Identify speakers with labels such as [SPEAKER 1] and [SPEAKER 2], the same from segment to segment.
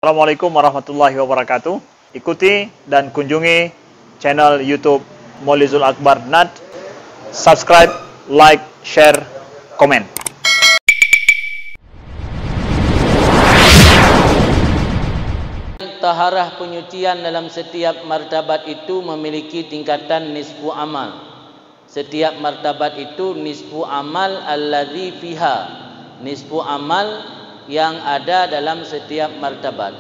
[SPEAKER 1] Assalamualaikum warahmatullahi wabarakatuh. Ikuti dan kunjungi channel YouTube Maulizul Akbar NAD. Subscribe, like, share, komen.
[SPEAKER 2] Taharah penyucian dalam setiap martabat itu memiliki tingkatan nisfu amal. Setiap martabat itu nisfu amal alladzi fiha. Nisfu amal yang ada dalam setiap martabat.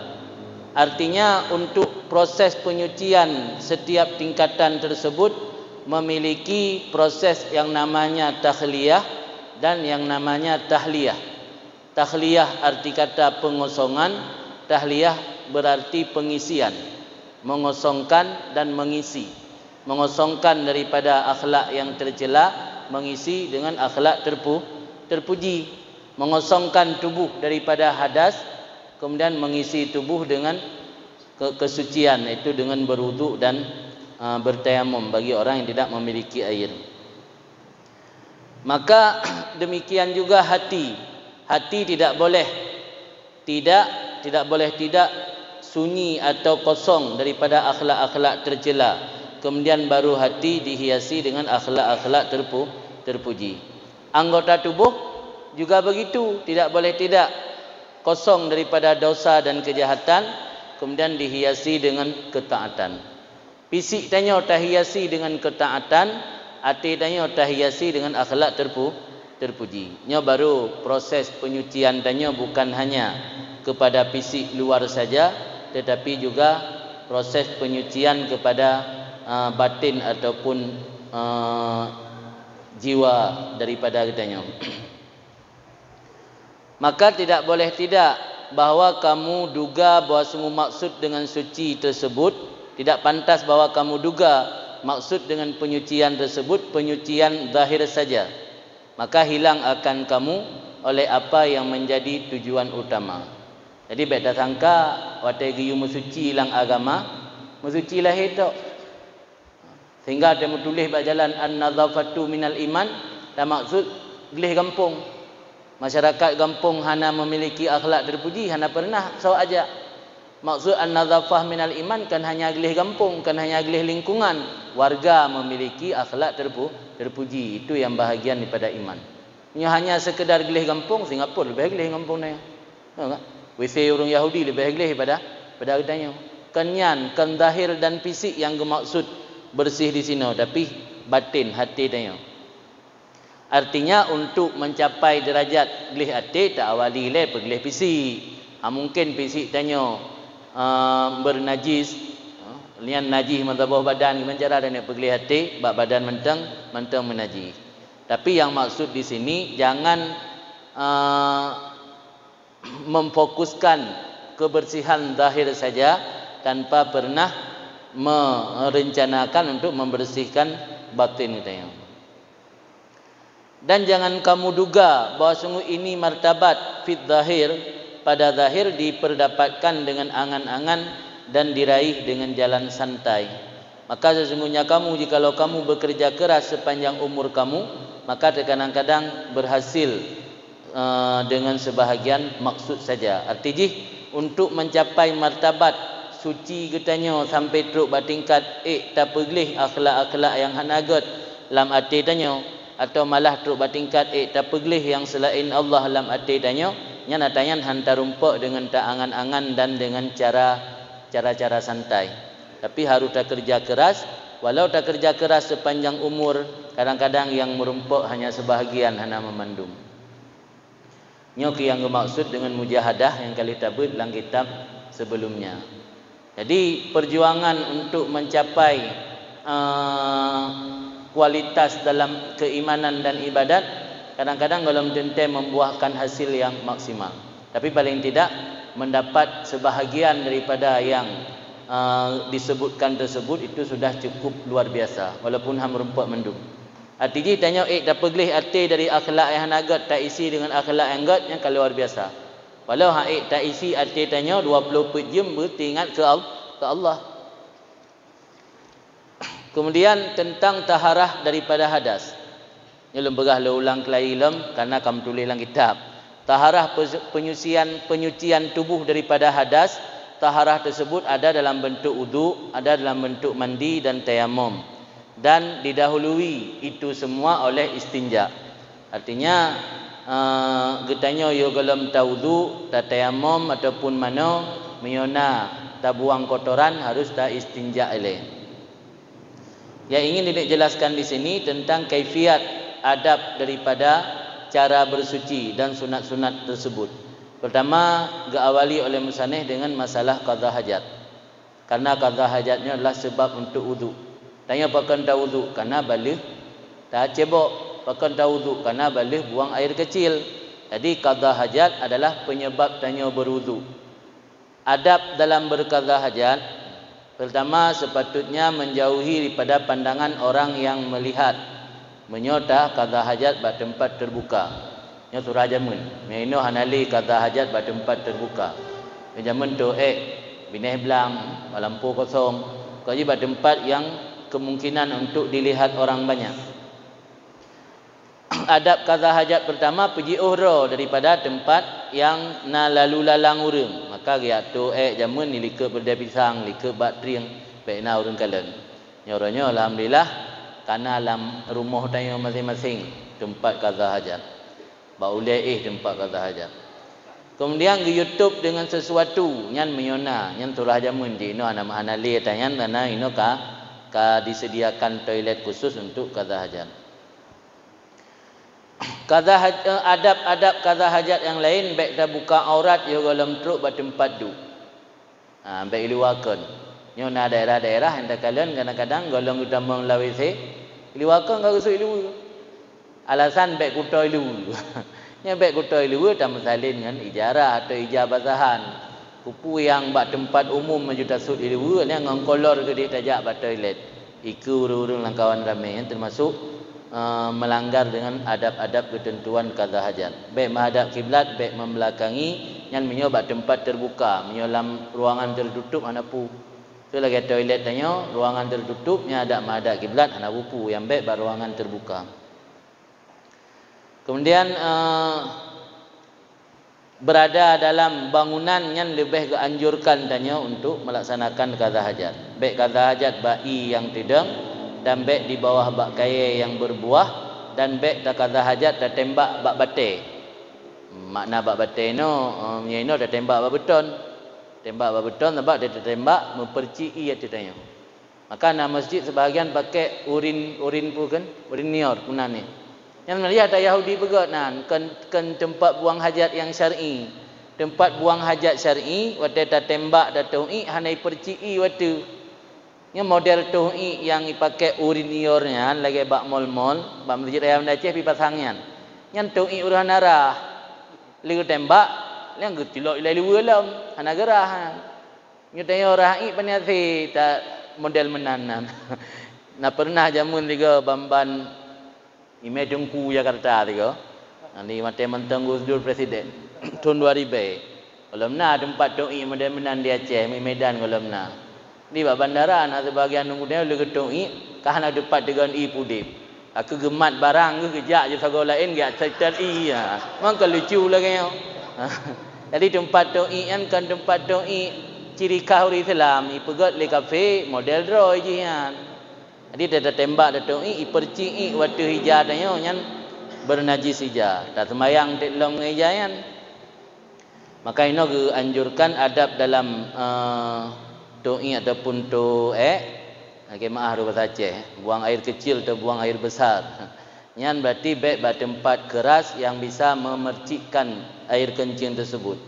[SPEAKER 2] Artinya untuk proses penyucian setiap tingkatan tersebut memiliki proses yang namanya takhliyah dan yang namanya tahliyah. Takhliyah arti kata pengosongan, tahliyah berarti pengisian, mengosongkan dan mengisi. Mengosongkan daripada akhlak yang tercela, mengisi dengan akhlak terpuji. Mengosongkan tubuh daripada hadas, kemudian mengisi tubuh dengan kesucian, itu dengan berwuduk dan bertayamum bagi orang yang tidak memiliki air. Maka demikian juga hati. Hati tidak boleh tidak sunyi atau kosong daripada akhlak-akhlak tercela. Kemudian baru hati dihiasi dengan akhlak-akhlak terpuji. Anggota tubuh juga begitu, tidak boleh tidak kosong daripada dosa dan kejahatan, kemudian dihiasi dengan ketaatan. Fisik tanya tahiasi dengan ketaatan, hati tanya tahiasi dengan akhlak terpuji. Nya baru proses penyucian tanya bukan hanya kepada fisik luar saja, tetapi juga proses penyucian kepada batin ataupun jiwa daripada kitanya. Maka tidak boleh tidak bahawa kamu duga bahawa semua maksud dengan suci tersebut, tidak pantas bahawa kamu duga maksud dengan penyucian tersebut penyucian zahir saja. Maka hilang akan kamu oleh apa yang menjadi tujuan utama. Jadi beda sangka watai giyu mensuci hilang agama, mensuci lahir tu. Sehingga dia menulis bak jalan an-nadhafatu minal iman, dan maksud gelih kampung. Masyarakat kampung hana memiliki akhlak terpuji, hana pernah saw aja. Maksud an-nadhafah minal iman kan hanya gelih kampung, kan hanya gelih lingkungan. Warga memiliki akhlak terpuji, itu yang bahagian daripada iman. Ini hanya sekedar gelih kampung, Singapura lebih gelih kampung ni. WC orang Yahudi lebih gelih pada katanya. Kenyan, kan zahir dan fisik yang bermaksud bersih di sini, tapi batin hati tanya. Artinya untuk mencapai derajat gelih hati tak awali le pergelih fisik. Mungkin fisik tanya bernajis, lian najis mazhabah badan gimana cara dia nak pergelih hati, bab badan mentang menajis. Tapi yang maksud di sini jangan memfokuskan kebersihan zahir saja tanpa pernah merencanakan untuk membersihkan batin katanya. Dan jangan kamu duga bahawa sungguh ini martabat fit zahir, pada zahir diperdapatkan dengan angan-angan dan diraih dengan jalan santai. Maka sesungguhnya kamu jikalau kamu bekerja keras sepanjang umur kamu, maka kadang-kadang berhasil dengan sebahagian maksud saja. Artinya untuk mencapai martabat suci katanya sampai teruk bertingkat tak pergelih akhlak-akhlak yang hanagat lam hati tanya, atau malah teruk bertingkat tak pergelih yang selain Allah lam hati tanya, nya natayan hantar rumpuk dengan tak angan-angan dan dengan cara-cara santai. Tapi harus tak kerja keras. Walau tak kerja keras sepanjang umur, kadang-kadang yang merumpuk hanya sebahagian hana memandum. Nyoki yang bermaksud dengan mujahadah yang kali tabut dalam kitab sebelumnya. Jadi perjuangan untuk mencapai kualitas dalam keimanan dan ibadat kadang-kadang belum tentu membuahkan hasil yang maksimal. Tapi paling tidak mendapat sebahagian daripada yang disebutkan tersebut itu sudah cukup luar biasa, walaupun ham rumput mendung. Artinya tanya tak pergelih hati dari akhlak yang nagat tak isi dengan akhlak yang gat yang kalau luar biasa. Walau tak isi hati tanya 24 jam beringat ke Allah. Kemudian tentang taharah daripada hadas. Ini lembagah ulang kelai lem karena kamu tulis dalam kitab. Taharah penyucian tubuh daripada hadas taharah tersebut ada dalam bentuk wudu, ada dalam bentuk mandi dan tayamum, dan didahului itu semua oleh istinja. Artinya getanya yo dalam wudu, ta tayamum ataupun mana menyona ta buang kotoran harus ta istinja eleh. Yang ingin dijelaskan di sini tentang kaifiat adab daripada cara bersuci dan sunat-sunat tersebut. Pertama, diawali oleh musannif dengan masalah qada hajat. Karena qada hajatnya adalah sebab untuk wudu. Tanya pakai ta wudu karena balik ta cebok, pakai ta wudu karena balik buang air kecil. Jadi qada hajat adalah penyebab tanya berwudu. Adab dalam berqada hajat, pertama sepatutnya menjauhi daripada pandangan orang yang melihat. Menyota qada hajat pada tempat terbuka. Nya surah jamun. Meino hanali qada hajat pada tempat terbuka. Jamun tu bineh belang, lampu kosong. Kaji pada tempat yang kemungkinan untuk dilihat orang banyak. Adab qada hajat pertama pergi uhra daripada tempat yang na lalu lalang urang. Maka dia tu jamun ni likep berdai pisang, likep bat triang, pek na urang kalen. Nyoranya alhamdulillah karena dalam rumah tanya masing-masing tempat qada hajat. Ba ulai tempat qada hajat. Kemudian di YouTube dengan sesuatu yang menyona, yang turah jamun di ino ana hanali tanyan karena ino ka disediakan toilet khusus untuk qada hajat. Adab-adab qada hajat yang lain baik dah buka aurat yo dalam truk ba tempat du. Baik liwakan. Nyo na daerah-daerah yang kalian kadang-kadang golong utama lawise liwakan ka rusuk ilu. Alasan baik kuto ilu. Nya baik kuto ilu tak masalin dengan ijarah atau ijabazahan. Kupu yang bak tempat umum majuta sud ilu ni ngangkolor ke dia tajak ba toilet. Iku urung-urung langkawan ramai yang termasuk melanggar dengan adab-adab ketentuan qada hajat. Baik menghadap kiblat, baik membelakangi, yang menyobak tempat terbuka, menyolam ruangan tertutup ana pu. Tu lagi toilet tanya, ruangan tertutup nya ada menghadap kiblat ana pupu, yang baik bar ruangan terbuka. Kemudian berada dalam bangunan yang lebih dianjurkan tanya untuk melaksanakan qada hajat. Baik qada hajat ba'i yang tidang dan baik di bawah bak kaya yang berbuah dan baik tak qada hajat dah tembak bak bate. Makna bak bate no nya dah tembak bak beton. Tembak bak beton sebab dia tembak mempercii hati tanya. Maka nama masjid sebahagian pakai urin pun kan, urin nior punan ni. Yang melihat ada Yahudi begot nan kan tempat buang hajat yang syar'i. Tempat buang hajat syar'i waktu dah tembak dah tau'i hanai percii waktu. Nya model tau'i yang dipakai urin niornya lagi bak mol-mol, bak masjid ayam Aceh pi pasangan. Yang tau'i uran arah. Liu tembak, yang getilok ilai liu alam, hana gerah. Nya tanya ra'i paniasi tak model menanan. Nah pernah jamun tiga bamban Ime Tengku Jakarta tiga. Nanti mati mentang Gus Dur Presiden tahun 2000. Kalau na tempat tau'i model menan di Aceh, Medan kalau na. Di bandara nak sebahagian nunggu dia lu ketui kahana depat dengan i pudip. Aku gemat barang ke kejak je sago lain gak setan i ya. Mangka lucu lagi yo. Jadi tempat tau'i kan tempat tau'i ciri khas orang Islam i pegot le kafe model draw je yan. Jadi dia tembak dia tau'i i percii waktu hijah tanya yang bernajis hijah. Tak sembayang tek long hijah yan. Maka ini anjurkan adab dalam tau'i ataupun maaf bahasa Aceh, buang air kecil atau buang air besar. Yang berarti baik pada tempat keras yang bisa memercikkan air kencing tersebut.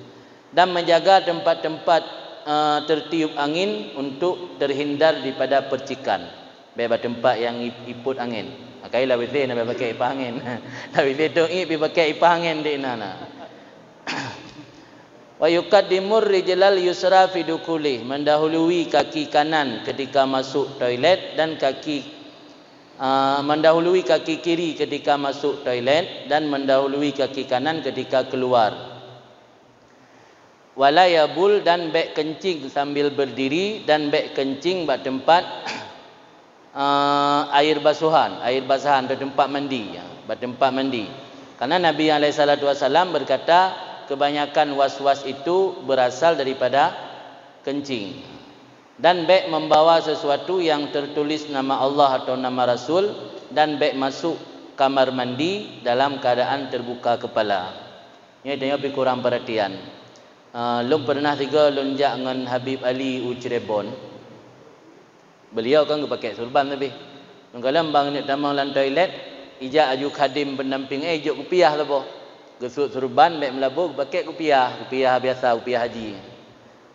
[SPEAKER 2] Dan menjaga tempat-tempat tertiup angin untuk terhindar daripada percikan. Baik pada tempat yang iput angin. Maka ilah bisa nak pakai ipah angin. Tapi tau'i pi pakai ipah angin di nana. Wa yuqaddimur rijlal yusra fi dukuli, mendahului kaki kanan ketika masuk toilet dan mendahului kaki kiri ketika masuk toilet dan mendahului kaki kanan ketika keluar. Wala yabul, dan baik kencing sambil berdiri dan baik kencing pada tempat air basahan di tempat mandi ya, pada tempat mandi. Karena Nabi SAW berkata kebanyakan was-was itu berasal daripada kencing. Dan baik membawa sesuatu yang tertulis nama Allah atau nama Rasul, dan baik masuk kamar mandi dalam keadaan terbuka kepala. Ini tanya lebih kurang perhatian. Lum pernah tiga lonjak dengan Habib Ali Cirebon. Beliau kan pakai surban tapi kalau bang ni tamang lan toilet, ijak aju khadim pendamping juk kupiah lah boh. Gesut surban baik melabur pakai kupiah biasa, kupiah haji.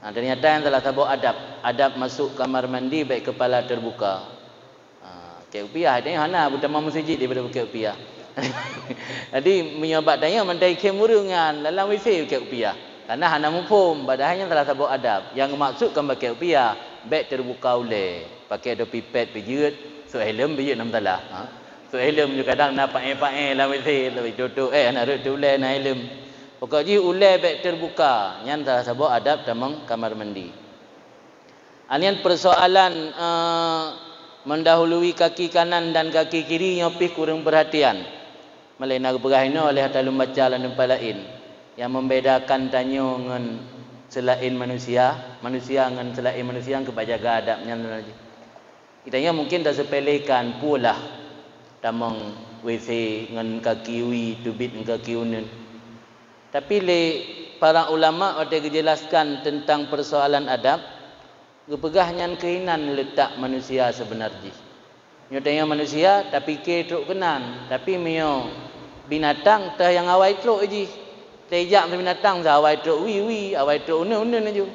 [SPEAKER 2] Ternyata yang salah satu adab masuk kamar mandi baik kepala terbuka. Pakai kupiah ni hana utama masjid daripada pakai kupiah. Jadi menyobat tanya mentai kemurungan dalam WC pakai kupiah. Karena hana mufhum padahal yang salah satu adab. Yang maksudkan pakai kupiah baik terbuka oleh pakai do pipet pijut, so helm pijut nam salah. So helm juga kadang nak pae-pae dalam WC lebih duduk nak duduk ulai na helm. Pokoknya ulai baik terbuka. Yang salah satu adab dalam kamar mandi. Anian persoalan mendahului kaki kanan dan kaki kiri nyopih kurang perhatian. Malena berahina oleh talum baca lan lain yang membedakan tanyo dengan selain manusia dengan selain manusia yang kebajaga adabnya lagi. Kitanya mungkin dah sepelekan pula tamang WC dengan kaki wi tubit dengan kaki unun. Tapi le para ulama ada kejelaskan tentang persoalan adab. Gepegahnya keinan letak manusia sebenarnya. Nyatanya manusia tapi ke truk kenan, tapi mio binatang tah yang awai truk aje. Tejak binatang za awai truk wi awai truk unun aje.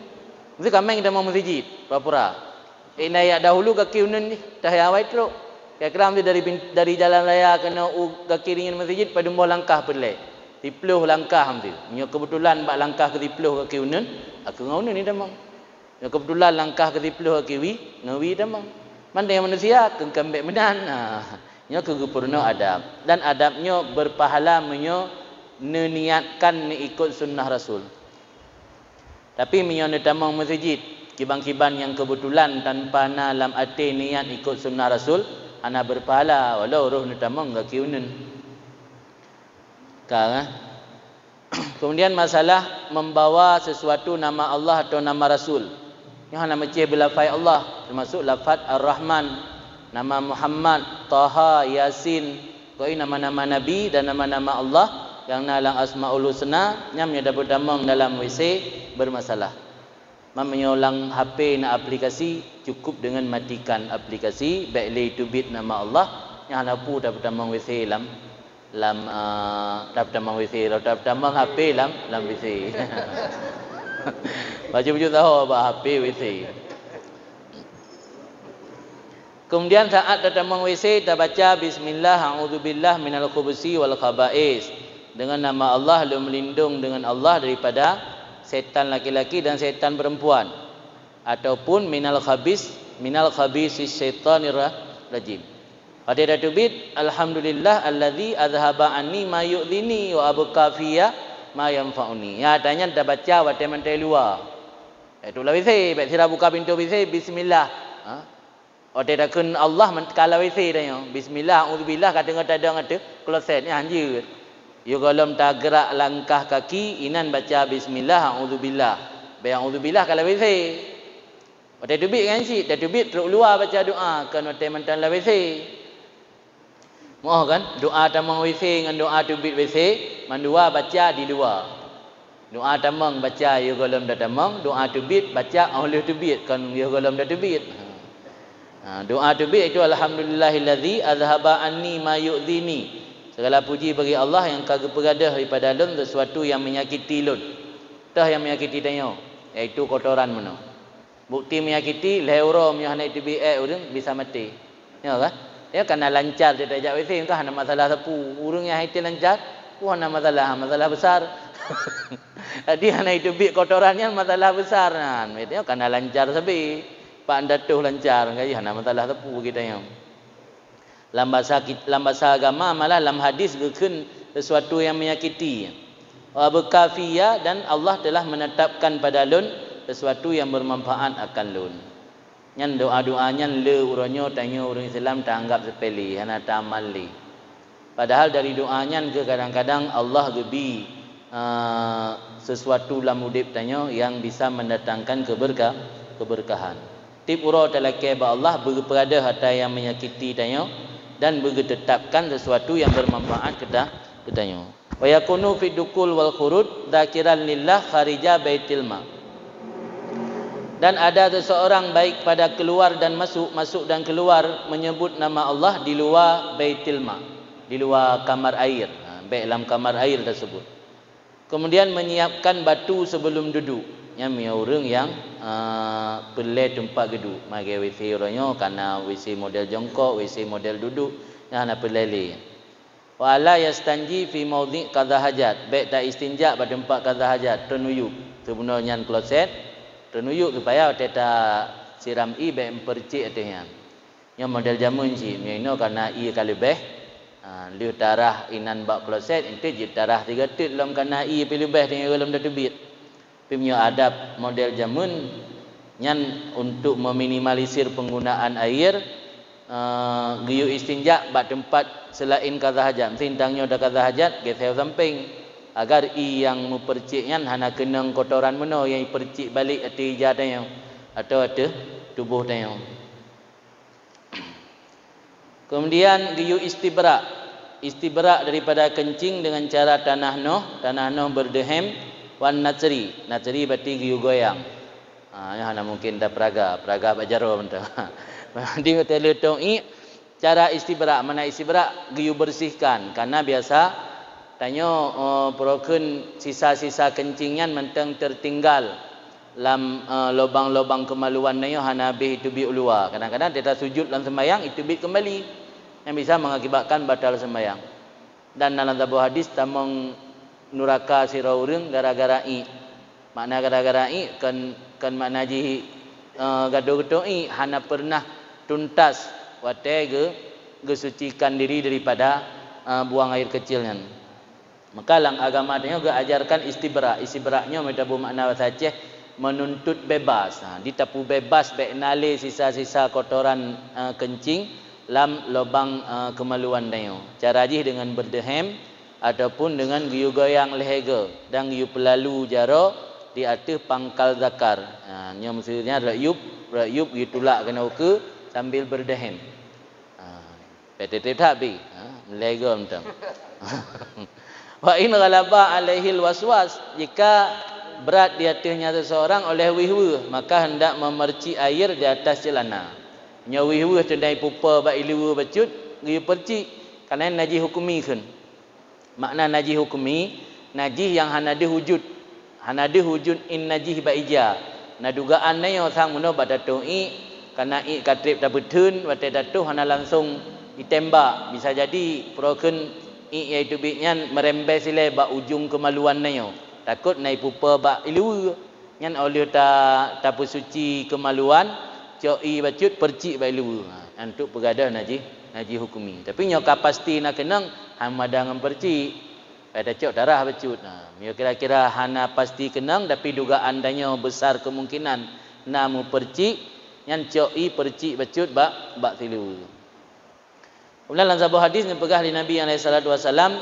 [SPEAKER 2] Mesti kami kita mau masjid, pura-pura. Naya dahulu kaki unun ni tah yang awai truk. Kira-kira dari jalan raya kena kaki ringin masjid pada mau langkah perle. Tipluh langkah mesti. Mio kebetulan bak langkah ke tipluh kaki unun, aku ngau ni damang. Yang kebetulan langkah ke tipluh kiwi, ngawi damang. Mana yang manusia kembek medan. Nya kegepurna adab. Dan adabnya berpahala menyo niatkan ikut sunnah Rasul. Tapi menyo damang masjid, kiban-kiban yang kebetulan tanpa dalam hati niat ikut sunnah Rasul, ana berpahala walau roh damang gak kiunen. Kemudian masalah membawa sesuatu nama Allah atau nama Rasul. Yang nama cih belafai Allah termasuk lafaz Ar-Rahman, nama Muhammad, Taha, Yasin, koi nama-nama Nabi dan nama-nama Allah yang nalang Asmaul Husna nyam nya dapat damang dalam WC bermasalah. Menyolang HP na aplikasi cukup dengan matikan aplikasi baik lay to bit nama Allah yang lapu dapat damang WC dapat damang WC dapat damang HP lam WC. Baju-baju tahu apa HP WC. Kemudian saat datang WC kita baca bismillah a'udzubillah minal khubusi wal khaba'is. Dengan nama Allah lu melindung dengan Allah daripada setan laki-laki dan setan perempuan. Ataupun minal khabisis syaitanir rajim. Pada datu bid alhamdulillah allazi azhaba anni ma yu'dhini wa abqa fiyya ma yanfa'uni. Ya tanya dah baca waktu mentai luar. Itu lah WC, baik sira buka pintu WC bismillah. Ode dah kun Allah kalau WC dah yo. Bismillah auzubillah kata ada ngata closet ni anjir. Yo kalau tak gerak langkah kaki inan baca bismillah auzubillah. Baik auzubillah kalau WC. Ode dubit kan si, dah dubit teruk luar baca doa kan ode mentan la WC. Mau kan doa tamang WC dengan doa dubit WC, mandua baca di luar. Doa tamang baca yo kalau dah tamang, doa dubit baca oleh dubit kan yo kalau dah dubit. Doa tubik itu alhamdulillahillazi azhaba anni ma yu'dhini. Segala puji bagi Allah yang kagak pegadah daripada lun sesuatu yang menyakiti lun. Tah yang menyakiti tanyo, iaitu kotoran mana. Bukti menyakiti leuro menyahna itu urang bisa mati. Ya kan? Ya karena lancar dia tajak WC kan ada masalah sapu. Urang yang itu lancar, ada masalah besar. Jadi hana itu kotorannya masalah besar kan. Ya karena lancar sabi. Pak Andatuh lancar kan hana masalah tepu kita yang. Dalam bahasa agama malah dalam hadis gekun sesuatu yang menyakiti. Wa baqafiyya dan Allah telah menetapkan pada lun sesuatu yang bermanfaat akan lun. Nyan doa-doanya le uronyo tanya orang Islam tak anggap sepele hana tamal li. Padahal dari doanya ke kadang-kadang Allah gebi sesuatu dalam hidup tanya yang bisa mendatangkan keberkahan. Tip uro telake ba Allah berperada hata yang menyakiti tanya dan bertetapkan sesuatu yang bermanfaat ketanya. Wa yakunu fi dukul wal khurud dzakiran lillah kharija baitil ma. Dan ada seseorang baik pada keluar dan masuk dan keluar menyebut nama Allah di luar baitil ma, di luar kamar air, baik dalam kamar air tersebut. Kemudian menyiapkan batu sebelum duduk. Yang orang yang perlu tempat duduk. Mari WC orangnya karena WC model jongkok, WC model duduk, yang nak pelali. Wa la yastanji fi maudhi qadha hajat. Baik tak istinja pada tempat qadha hajat, tenuyuk. Sebenarnya kloset, tenuyuk supaya teta siram i baik percik atasnya. Yang model jamun si, ini karena i kali beh. Liu tarah inan bak kloset, itu je tarah 3 tit dalam karena i pilih beh dengan dalam datubit. Punya adab model jamun nyan untuk meminimalisir penggunaan air giyu istinja bak tempat selain qadha hajat. Sintangnya ada qadha hajat gesel samping agar i yang mempercik nyan hana kenang kotoran meno yang percik balik ati jadanya atau ada tubuh tanya. Kemudian giyu istibra daripada kencing dengan cara tanah noh berdehem wan natsri berarti giyu goyang. Ya hana mungkin dah praga bajaro benda. Di hotel tong i cara istibra, mana istibra giyu bersihkan karena biasa tanya perokeun sisa-sisa kencingan mentang tertinggal dalam lubang-lubang kemaluan nayo hana bih itu bi ulua. Kadang-kadang kita sujud dalam sembahyang itu bi kembali yang bisa mengakibatkan batal sembahyang. Dan dalam sebuah hadis tamang nuraka sira urang gara-gara i. Makna gara-gara i kan makna ji gaduh-gaduh i hana pernah tuntas wate ge sucikan diri daripada buang air kecilnya. Maka lang agama tanya ge ajarkan istibra. Istibra-nya metabu makna saja menuntut bebas. Ditapu bebas baik nale sisa-sisa kotoran kencing lam lubang kemaluan dayo. Cara ji dengan berdehem ataupun dengan giyu goyang lehega dan giyu pelalu jaro di atas pangkal zakar. Nya maksudnya rayup giyu tulak kena uke sambil berdehem. PTT tabi lehega mentang. Wa in ghalaba alaihi alwaswas, jika berat di atasnya seseorang oleh wihwu maka hendak memerci air di atas celana. Nya wihwu tendai pupa ba ilu bacut giyu perci kerana najis hukumi kan. Makna najis hukumi, najis yang hana wujud in najis baija. Na dugaan nayo sang muno badatung i kana i katrip ta betun wate datuh hana langsung ditembak. Bisa jadi proken i iaitu bitnyan merembes sile ba ujung kemaluan nayo. Takut nai pupa ba ilu nyan oleh ta suci kemaluan cok i bacut percik ba ilu. Untuk pegadah najis hukumi. Tapi nyo kapasti nak kenang hamadang perci pada cok darah bacut. Mio kira-kira hana pasti kenang tapi dugaan danyo besar kemungkinan namu perci nyan cok i perci bacut bak tilu. Kemudian dalam sebuah hadis yang pegah di Nabi alaihi salatu wasallam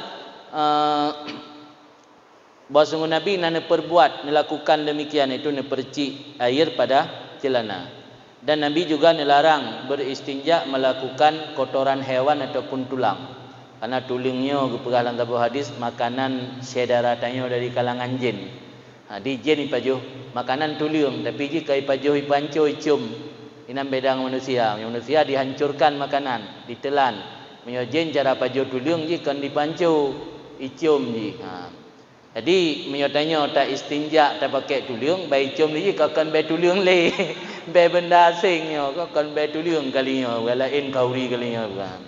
[SPEAKER 2] bahawa sungguh Nabi nana perbuat melakukan demikian itu perci air pada celana. Dan Nabi juga melarang beristinja melakukan kotoran hewan ataupun tulang. Karena tulingnya kepegah dalam sebuah hadis makanan saudara tanya dari kalangan jin. Di jin ipajuh makanan tuling, tapi jika ipajuh ipanco icum inam bedang manusia. Manusia dihancurkan makanan, ditelan. Jin cara pajuh tuling jika dipanco icum ji. Jadi menyotanya tak istinja tak pakai tuliung, baik cium ni kau kan baik tuliung le, baik benda asingnya kau kan baik tuliung kalinya, walain kauri kalinya bukan.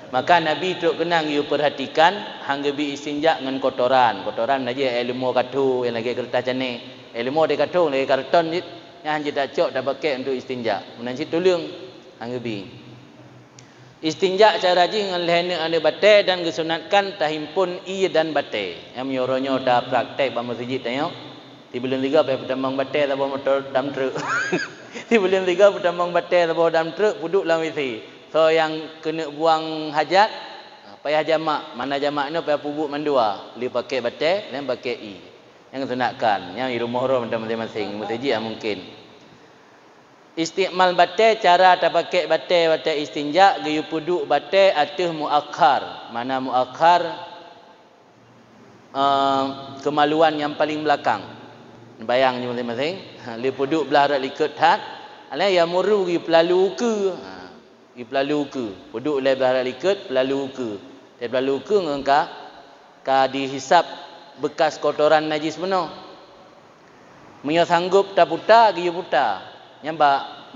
[SPEAKER 2] Maka Nabi tu kenang you perhatikan hangga bi istinja dengan kotoran aja ilmu katu yang lagi kertas cane, ilmu de katu lagi karton ni, yang hanya tak cok tak pakai untuk istinja, menanci tuliung hangga bi. Istinja cara ji dengan lehena ane batai dan kesunatkan tahimpun i dan batai. Yang menyuruhnya dah praktek pada masjid tanya. Di bulan 3 pertambang batai atau motor dam truk. Di bulan 3 pertambang batai atau dam truk duduk dalam WC. So yang kena buang hajat payah jamak. Mana jamak ni payah pubuk mandua. Li pakai batai, lain pakai i. Yang sunatkan. Yang di rumah orang masing-masing. Mustajib mungkin. Istiqmal batai, cara tak pakai batai istinja, gayu puduk batai atau muakhar. Mana muakhar? Kemaluan yang paling belakang. Bayang je masing-masing. Li puduk belah rak likut hat. Ala yang muru gi pelalu ke. Gi pelalu ke. Puduk le belah rak likut pelalu ke. Dia pelalu ke ngengka ka dihisap bekas kotoran najis benar. Menyo sanggup tak putar gi putar. Yang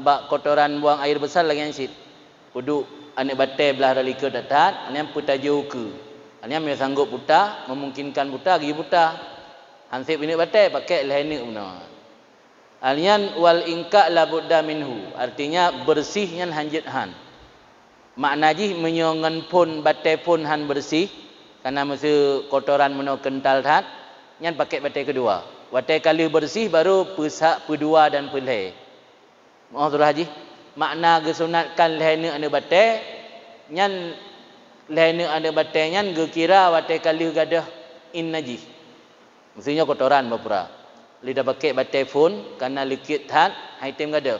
[SPEAKER 2] bak kotoran buang air besar lagi yang sit. Puduk anak batai belah rak likut dat, yang putar jauh ke. Yang menyo sanggup putar, memungkinkan putar gi putar. Hansip ini batai pakai lehenik benar. Alian wal ingka la budda minhu. Artinya bersih yang hanjit han. Makna ji menyongan pun batai pun han bersih karena masa kotoran meno kental hat yang pakai batai kedua. Batai kali bersih baru pesak pedua dan pelai. Mohon surah haji. Makna gesunatkan lehena ane batai nyan lehena ane batai nyan ge kira batai kali gadah in najis. Maksudnya kotoran bapura. Lidah pakai batai pun karena likit hat item gadah.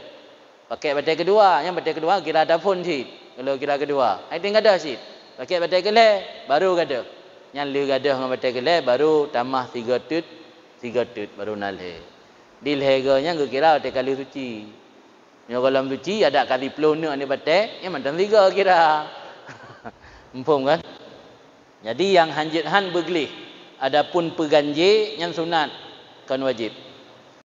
[SPEAKER 2] Pakai batai kedua, yang batai kedua kira ada pun sih. Kalau kira kedua, item gadah sih. Pakai batai kelai baru gadah. Yang li gadah dengan batai kelai baru tambah 3 tut baru nalhe. Di leheganya ge kira batai kali suci. Yang kalau suci ada kali pelona ni batai, yang macam 3 kira. Empum kan? Jadi yang hanjit han bergelih. Adapun peganjil yang sunat kan wajib.